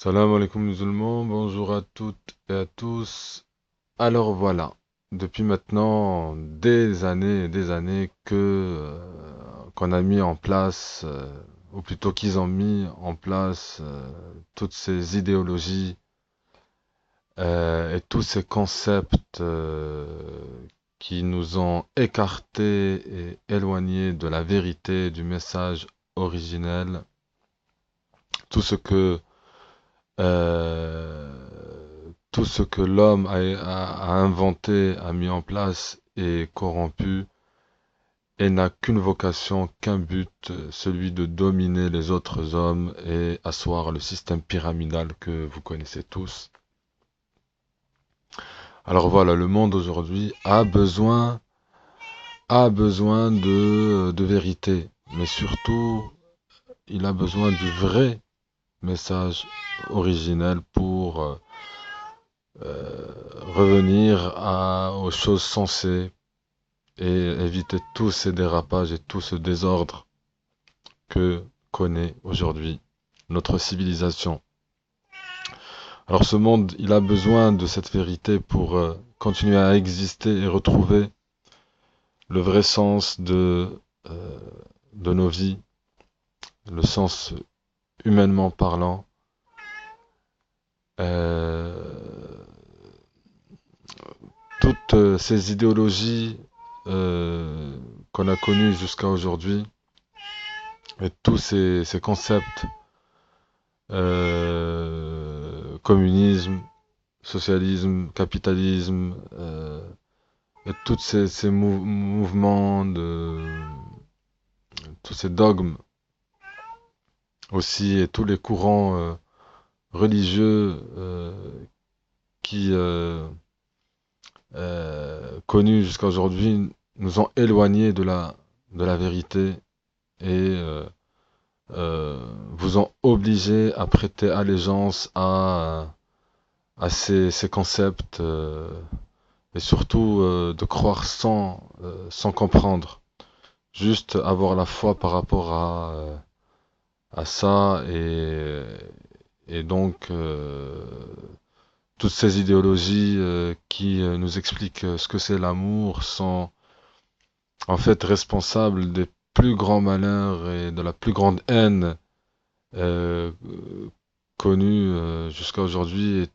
Salam alaikum musulmans, bonjour à toutes et à tous. Alors voilà, depuis maintenant des années et des années qu'on a mis en place, ou plutôt qu'ils ont mis en place toutes ces idéologies et tous ces concepts qui nous ont écartés et éloignés de la vérité, du message originel, tout ce que Euh, tout ce que l'homme a inventé, a mis en place est corrompu et n'a qu'une vocation, qu'un but, celui de dominer les autres hommes et asseoir le système pyramidal que vous connaissez tous. Alors voilà, le monde aujourd'hui a besoin de vérité, mais surtout, il a besoin du vrai message originel pour revenir aux choses sensées et éviter tous ces dérapages et tout ce désordre que connaît aujourd'hui notre civilisation. Alors ce monde, il a besoin de cette vérité pour continuer à exister et retrouver le vrai sens euh, de nos vies, le sens humainement parlant. Euh, Toutes ces idéologies euh, qu'on a connues jusqu'à aujourd'hui et tous ces concepts, communisme, socialisme, capitalisme, et tous ces mouvements, tous ces dogmes aussi, et tous les courants religieux qui connus jusqu'à aujourd'hui nous ont éloignés de la vérité et vous ont obligé à prêter allégeance à ces concepts et surtout de croire sans comprendre. Juste avoir la foi par rapport à ça et donc toutes ces idéologies qui nous expliquent ce que c'est l'amour sont en fait responsables des plus grands malheurs et de la plus grande haine euh, connue jusqu'à aujourd'hui et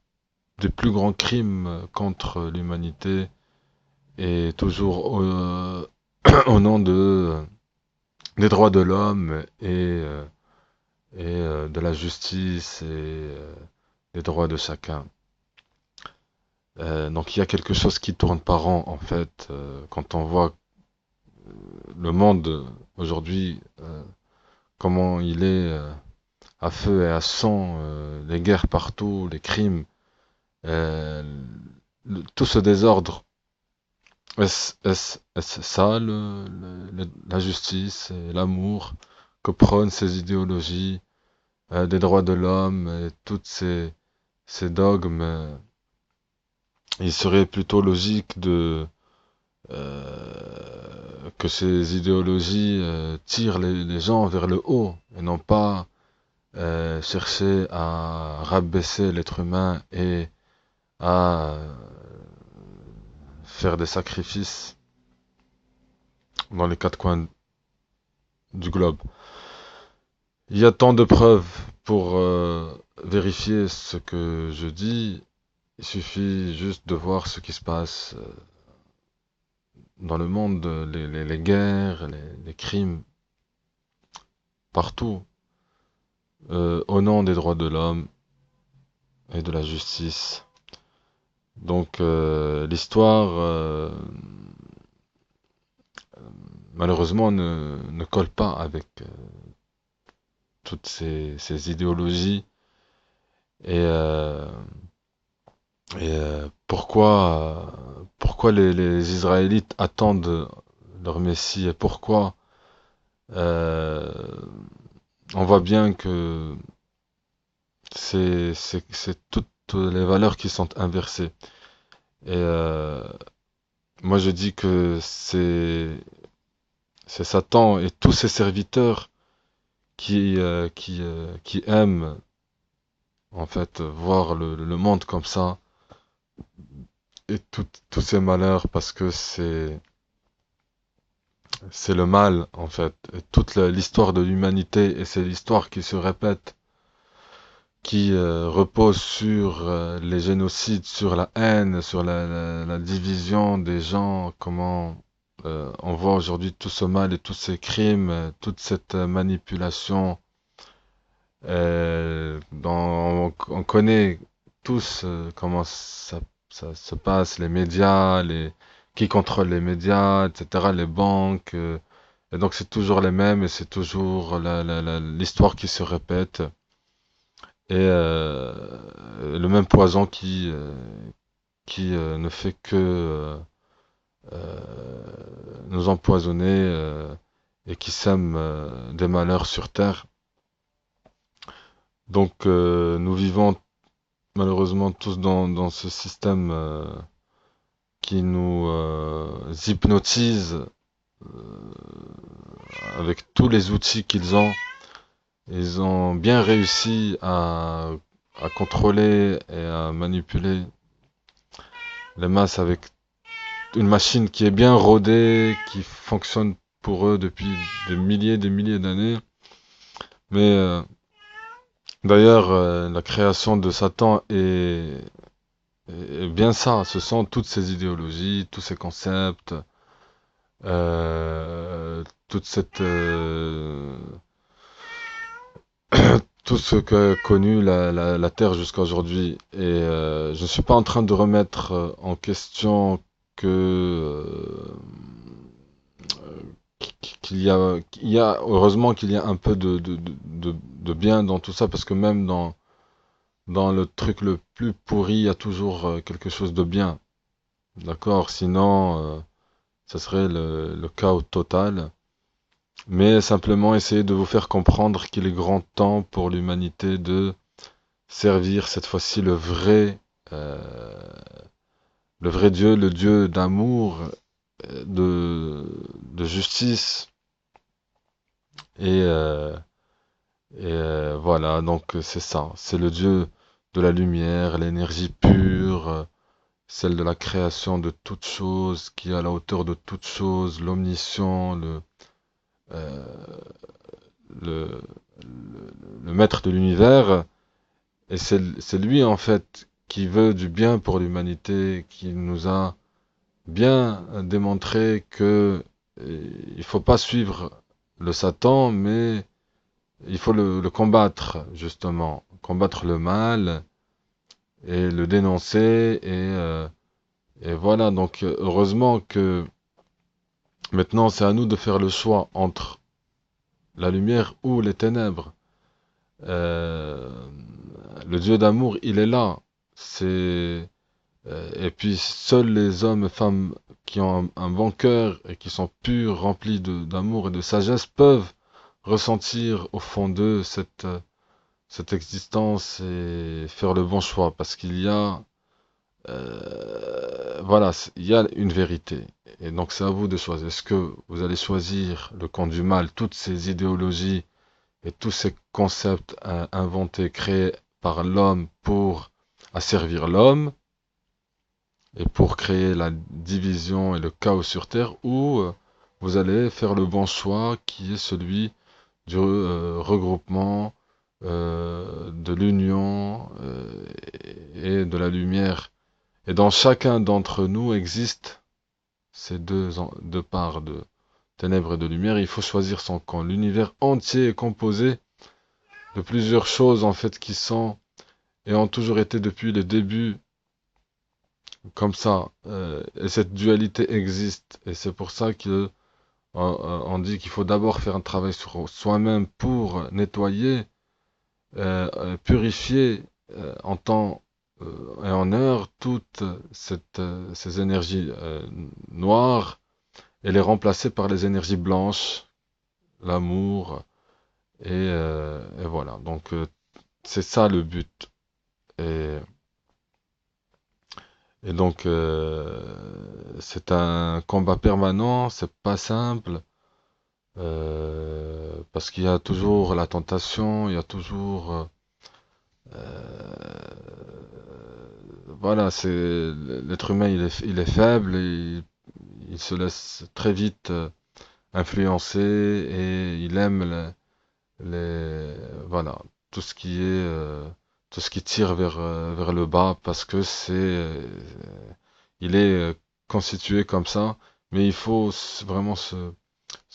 des plus grands crimes contre l'humanité et toujours au nom des droits de l'homme et de la justice et des droits de chacun. Donc il y a quelque chose qui tourne par rond en fait quand on voit le monde aujourd'hui, comment il est à feu et à sang, les guerres partout, les crimes, euh, tout ce désordre. Est-ce ça la justice et l'amour que prônent ces idéologies des droits de l'homme et toutes ces dogmes? Il serait plutôt logique que ces idéologies tirent les gens vers le haut et non pas chercher à rabaisser l'être humain et à faire des sacrifices dans les quatre coins du globe. Il y a tant de preuves pour vérifier ce que je dis. Il suffit juste de voir ce qui se passe dans le monde, les guerres, les crimes, partout, au nom des droits de l'homme et de la justice. Donc l'histoire, malheureusement, ne colle pas avec toutes ces idéologies. Et, pourquoi les Israélites attendent leur Messie et pourquoi euh, on voit bien que c'est toutes les valeurs qui sont inversées. Et moi je dis que c'est Satan et tous ses serviteurs qui aiment En fait, voir le monde comme ça et tous ces malheurs parce que c'est le mal en fait. Et toute l'histoire de l'humanité et c'est l'histoire qui se répète, qui repose sur les génocides, sur la haine, sur la division des gens, comment on voit aujourd'hui tout ce mal et tous ces crimes, toute cette manipulation. On connaît tous comment ça se passe, les médias, qui contrôle les médias, etc., les banques. Et donc c'est toujours les mêmes et c'est toujours l'histoire qui se répète. Et le même poison qui ne fait que nous empoisonner et qui sème des malheurs sur Terre. Donc nous vivons malheureusement tous dans ce système qui nous hypnotise avec tous les outils qu'ils ont. Ils ont bien réussi à contrôler et à manipuler les masses avec une machine qui est bien rodée, qui fonctionne pour eux depuis des milliers d'années. Mais d'ailleurs, la création de Satan est bien ça. Ce sont toutes ces idéologies, tous ces concepts, toute cette tout ce qu'a connu la Terre jusqu'à aujourd'hui. Et je ne suis pas en train de remettre en question qu'il y a heureusement qu'il y a un peu de bien dans tout ça parce que même dans le truc le plus pourri, il y a toujours quelque chose de bien. D'accord? Sinon, ça serait le chaos total. Mais simplement essayer de vous faire comprendre qu'il est grand temps pour l'humanité de servir cette fois-ci euh, le vrai Dieu, le Dieu d'amour, de justice. Et, euh, voilà, donc c'est ça. C'est le Dieu de la lumière, l'énergie pure, celle de la création de toutes choses, qui est à la hauteur de toutes choses, l'omniscient, euh, le, le maître de l'univers. Et c'est lui, en fait, qui veut du bien pour l'humanité, qui nous a bien démontré que il faut pas suivre le Satan, mais il faut le combattre, justement. Combattre le mal et le dénoncer. Et voilà, donc heureusement que maintenant c'est à nous de faire le choix entre la lumière ou les ténèbres. Euh, le Dieu d'amour, il est là. Et puis seuls les hommes et femmes qui ont un bon cœur et qui sont purs, remplis d'amour et de sagesse, peuvent ressentir au fond d'eux cette existence et faire le bon choix. Parce qu'il y a, voilà, il y a une vérité. Et donc c'est à vous de choisir. Est-ce que vous allez choisir le camp du mal, toutes ces idéologies et tous ces concepts inventés, créés par l'homme pour asservir l'homme et pour créer la division et le chaos sur Terre, ou vous allez faire le bon choix qui est celui du regroupement, de l'union et de la lumière. Et dans chacun d'entre nous existent ces deux parts de ténèbres et de lumière. Il faut choisir son camp. L'univers entier est composé de plusieurs choses en fait qui sont et ont toujours été depuis le début comme ça. Et cette dualité existe. Et c'est pour ça que on dit qu'il faut d'abord faire un travail sur soi-même pour nettoyer, purifier en temps et en heure toutes ces énergies noires et les remplacer par les énergies blanches, l'amour, et voilà. Donc c'est ça le but. Et, et donc c'est un combat permanent, c'est pas simple. Parce qu'il y a toujours la tentation, il y a toujours Euh, voilà, l'être humain, il est faible et il se laisse très vite influencer et il aime voilà, tout ce qui est, tout ce qui tire vers le bas parce que il est constitué comme ça, mais il faut vraiment se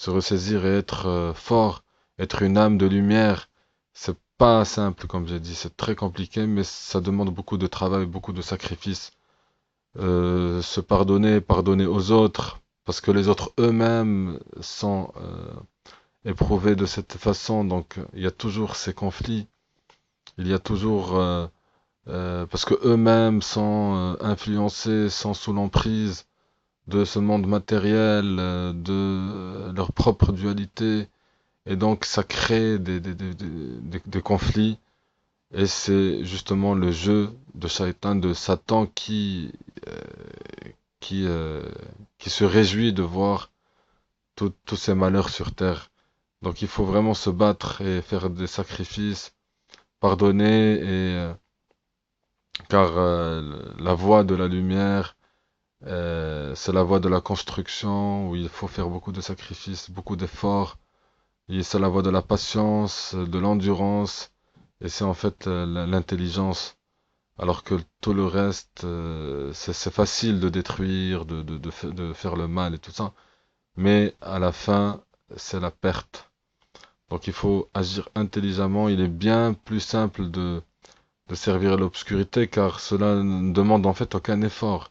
ressaisir et être fort, être une âme de lumière. C'est pas simple, comme j'ai dit, c'est très compliqué, mais ça demande beaucoup de travail, beaucoup de sacrifices. Se pardonner, pardonner aux autres, parce que les autres eux-mêmes sont éprouvés de cette façon, donc il y a toujours ces conflits, il y a toujours parce que eux-mêmes sont influencés, sont sous l'emprise de ce monde matériel, de leur propre dualité, et donc ça crée des conflits, et c'est justement le jeu de Shaitan, de Satan euh, qui, euh, qui se réjouit de voir tous ces malheurs sur terre. Donc il faut vraiment se battre et faire des sacrifices, pardonner, car la voie de la lumière, c'est la voie de la construction, où il faut faire beaucoup de sacrifices, beaucoup d'efforts. Et c'est la voie de la patience, de l'endurance, et c'est en fait l'intelligence. Alors que tout le reste, c'est facile de détruire, de faire le mal et tout ça. Mais à la fin, c'est la perte. Donc il faut agir intelligemment. Il est bien plus simple de servir l'obscurité car cela ne demande en fait aucun effort.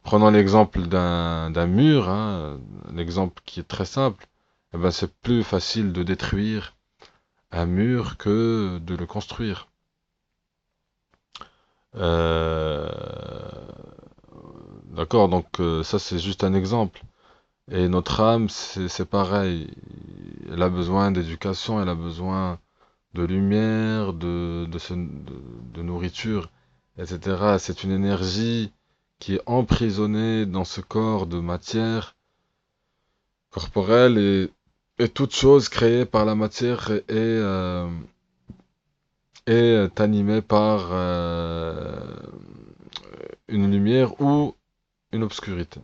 Prenons l'exemple d'un mur, hein, l'exemple qui est très simple. Eh ben, c'est plus facile de détruire un mur que de le construire. Euh, d'accord, donc ça c'est juste un exemple. Et notre âme, c'est pareil. Elle a besoin d'éducation, elle a besoin de lumière, de nourriture, etc. C'est une énergie qui est emprisonnée dans ce corps de matière corporelle et toute chose créée par la matière est animée par une lumière ou une obscurité.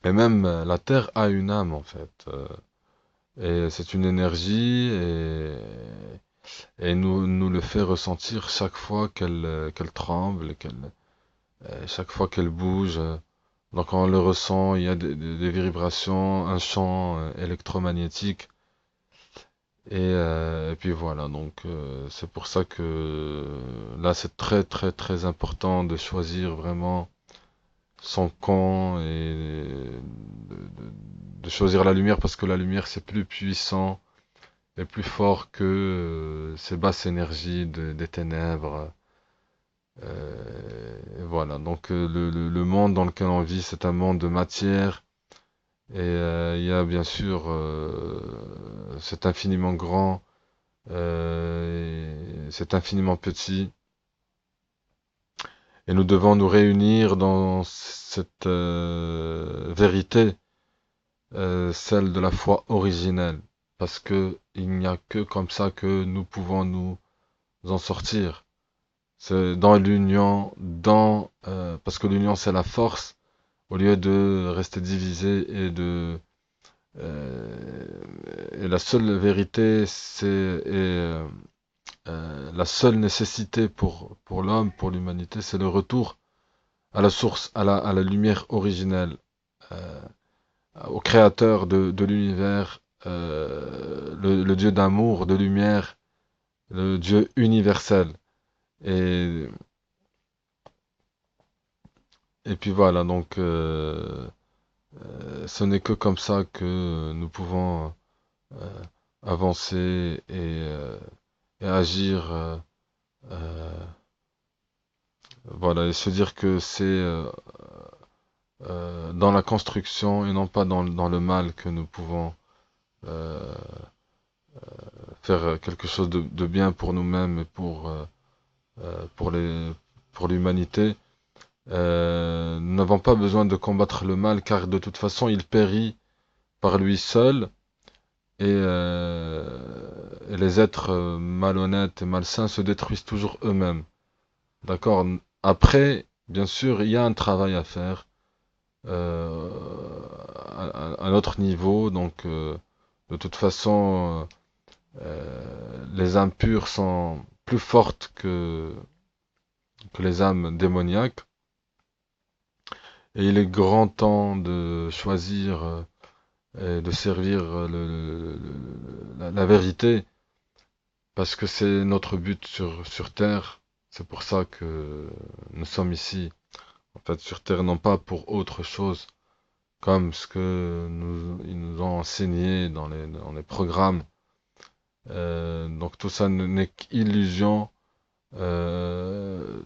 Et même la Terre a une âme en fait. Et c'est une énergie et nous le fait ressentir chaque fois qu'elle tremble, chaque fois qu'elle bouge. Donc on le ressent, il y a des vibrations, un champ électromagnétique. Et puis voilà, donc c'est pour ça que là c'est très très très important de choisir vraiment son camp et de choisir la lumière parce que la lumière c'est plus puissant et plus fort que ces basses énergies des ténèbres. Et voilà, donc le monde dans lequel on vit c'est un monde de matière et il y a bien sûr c'est infiniment grand, c'est infiniment petit et nous devons nous réunir dans cette vérité, celle de la foi originelle, parce que il n'y a que comme ça que nous pouvons nous en sortir. C'est dans l'union, parce que l'union c'est la force, au lieu de rester divisé euh, et la seule vérité, la seule nécessité pour l'homme, pour l'humanité, c'est le retour à la source, à la lumière originelle, euh, au créateur de l'univers, le Dieu d'amour, de lumière, le Dieu universel. Et, et puis voilà, donc ce n'est que comme ça que nous pouvons euh, avancer et agir, euh, voilà, et se dire que c'est dans la construction et non pas dans le mal que nous pouvons euh, faire quelque chose de bien pour nous-mêmes et pour pour l'humanité. Nous n'avons pas besoin de combattre le mal car de toute façon il périt par lui seul et et les êtres malhonnêtes et malsains se détruisent toujours eux-mêmes. D'accord? Après, bien sûr, il y a un travail à faire euh, à notre niveau. Donc, de toute façon, les âmes pures sont plus fortes que les âmes démoniaques. Et il est grand temps de choisir et de servir la vérité, parce que c'est notre but sur Terre. C'est pour ça que nous sommes ici, en fait, sur Terre, non pas pour autre chose, comme ce que ils nous ont enseigné dans les programmes. Donc tout ça n'est qu'illusion. Euh,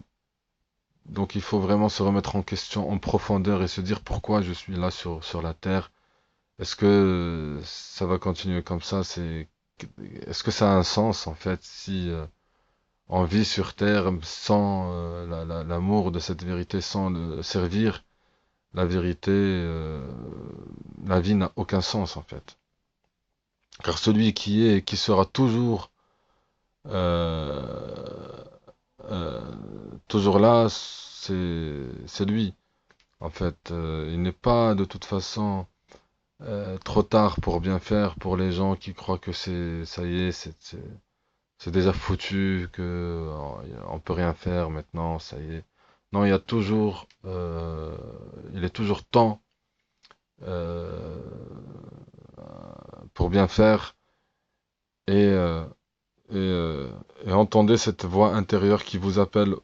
donc il faut vraiment se remettre en question en profondeur et se dire pourquoi je suis là sur la Terre. Est-ce que ça va continuer comme ça? Est-ce que ça a un sens en fait si on vit sur Terre sans l'amour de cette vérité, sans le servir la vérité, la vie n'a aucun sens en fait. Car celui qui est et qui sera toujours euh, euh, toujours là, c'est lui en fait. Il n'est pas de toute façon trop tard pour bien faire pour les gens qui croient que c'est ça y est, c'est déjà foutu, que on peut rien faire maintenant, ça y est. Non, il y a toujours, il est toujours temps euh, pour bien faire et, euh, et, euh, et entendez cette voix intérieure qui vous appelle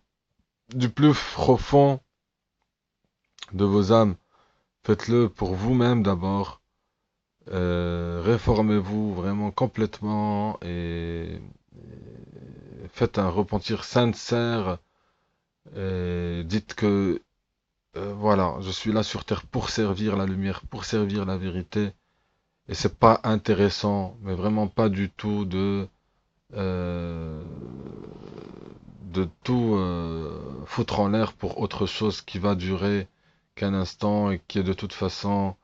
du plus profond de vos âmes. Faites-le pour vous-même d'abord. Réformez-vous vraiment complètement et faites un repentir sincère. Et dites que voilà, je suis là sur Terre pour servir la lumière, pour servir la vérité. Et c'est pas intéressant, mais vraiment pas du tout euh, de tout foutre en l'air pour autre chose qui va durer qu'un instant et qui est de toute façon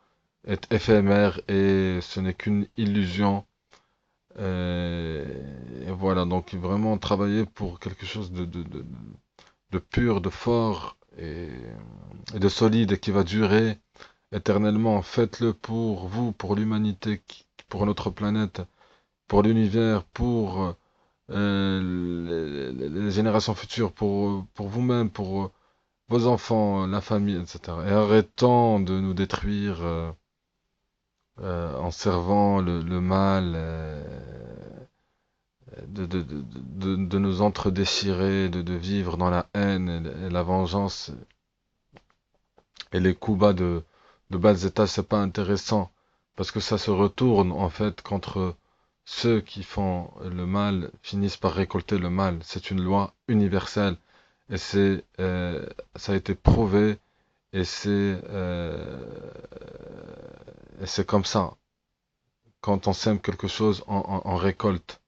est éphémère et ce n'est qu'une illusion. Et voilà, donc vraiment travailler pour quelque chose de pur, de fort et de solide et qui va durer éternellement. Faites-le pour vous, pour l'humanité, pour notre planète, pour l'univers, pour les générations futures, pour vous-même, pour vos enfants, la famille, etc. Et arrêtons de nous détruire en servant le mal, de nous entre-déchirer, de vivre dans la haine et la vengeance et les coups bas de bas état, c'est pas intéressant parce que ça se retourne en fait contre ceux qui font le mal finissent par récolter le mal. C'est une loi universelle et ça a été prouvé et c'est comme ça. Quand on sème quelque chose, on récolte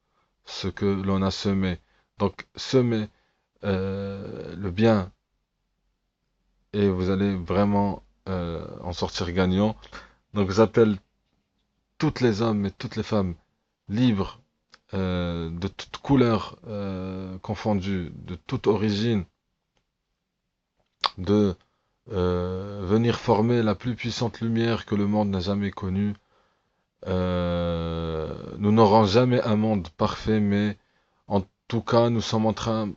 ce que l'on a semé. Donc semez le bien et vous allez vraiment en sortir gagnant. Donc j'appelle toutes les hommes et toutes les femmes libres de toutes couleurs confondues, de toute origine, de venir former la plus puissante lumière que le monde n'a jamais connue. Nous n'aurons jamais un monde parfait, mais en tout cas, nous sommes en train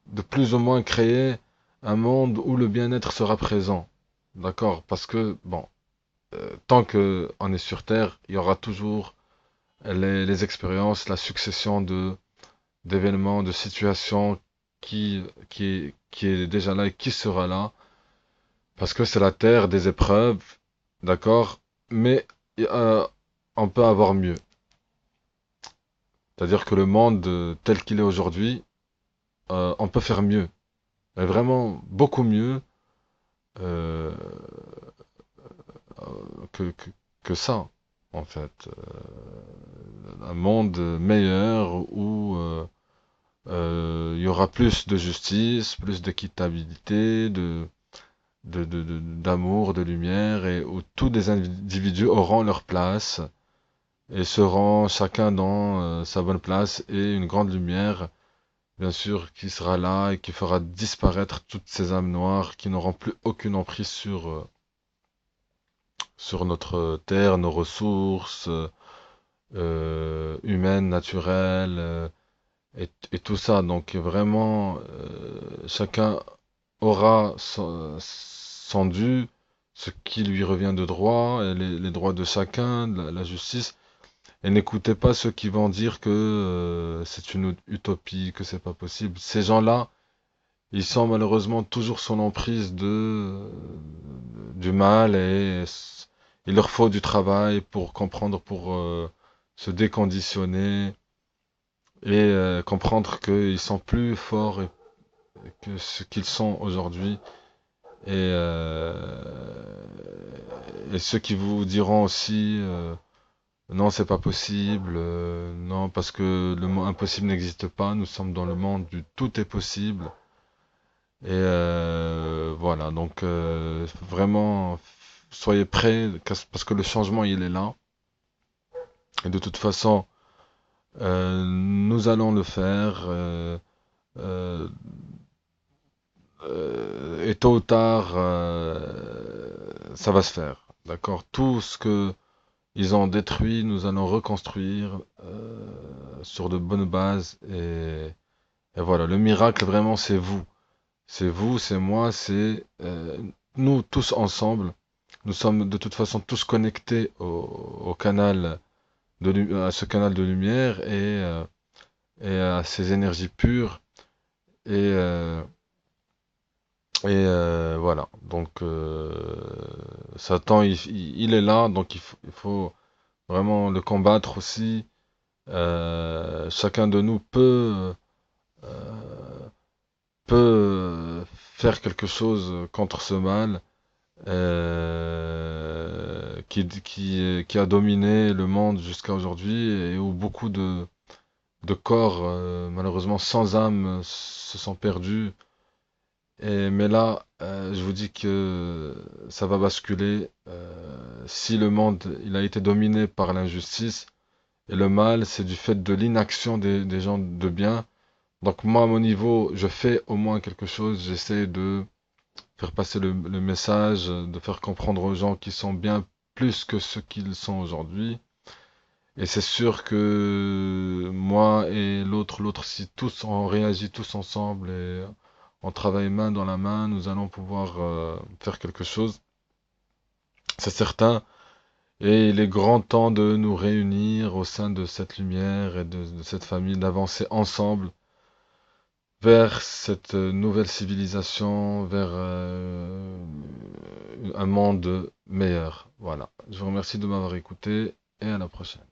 de plus ou moins créer un monde où le bien-être sera présent. D'accord? Parce que, bon, tant que on est sur Terre, il y aura toujours les expériences, la succession d'événements, de situations qui est déjà là et qui sera là, parce que c'est la terre des épreuves, d'accord, mais euh, on peut avoir mieux. C'est-à-dire que le monde tel qu'il est aujourd'hui, on peut faire mieux, et vraiment beaucoup mieux euh, que, que, que ça, en fait. Un monde meilleur où il y aura plus de justice, plus d'équitabilité, d'amour, de lumière, et où tous les individus auront leur place et seront chacun dans sa bonne place et une grande lumière, bien sûr, qui sera là et qui fera disparaître toutes ces âmes noires qui n'auront plus aucune emprise sur notre terre, nos ressources humaines, naturelles et tout ça. Donc vraiment, chacun aura son dû, ce qui lui revient de droit, et les droits de chacun, la justice. Et n'écoutez pas ceux qui vont dire que c'est une utopie, que c'est pas possible. Ces gens-là, ils sont malheureusement toujours sous l'emprise du mal et il leur faut du travail pour comprendre, pour se déconditionner et comprendre qu'ils sont plus forts que ce qu'ils sont aujourd'hui. Et ceux qui vous diront aussi non, c'est pas possible, non, parce que le mot impossible n'existe pas, nous sommes dans le monde du tout est possible. Et voilà, donc vraiment, soyez prêts, parce que le changement, il est là. Et de toute façon, nous allons le faire. Euh, et tôt ou tard, ça va se faire. D'accord? Tout ce que ils ont détruit, nous allons reconstruire sur de bonnes bases. Et voilà, le miracle, vraiment, c'est vous. C'est vous, c'est moi, c'est nous tous ensemble. Nous sommes de toute façon tous connectés au canal à ce canal de lumière et à ces énergies pures. Et, euh, voilà. Donc Satan, il est là, donc il faut vraiment le combattre aussi. Chacun de nous peut faire quelque chose contre ce mal qui a dominé le monde jusqu'à aujourd'hui et où beaucoup de corps, malheureusement sans âme, se sont perdus. Mais là, je vous dis que ça va basculer. Si le monde il a été dominé par l'injustice et le mal, c'est du fait de l'inaction des gens de bien. Donc moi, à mon niveau, je fais au moins quelque chose. J'essaie de faire passer le message, de faire comprendre aux gens qui sont bien plus que ce qu'ils sont aujourd'hui. Et c'est sûr que moi et l'autre, si tous on réagit tous ensemble et on travaille main dans la main, nous allons pouvoir faire quelque chose. C'est certain. Et il est grand temps de nous réunir au sein de cette lumière et de cette famille, d'avancer ensemble vers cette nouvelle civilisation, vers un monde meilleur. Voilà. Je vous remercie de m'avoir écouté et à la prochaine.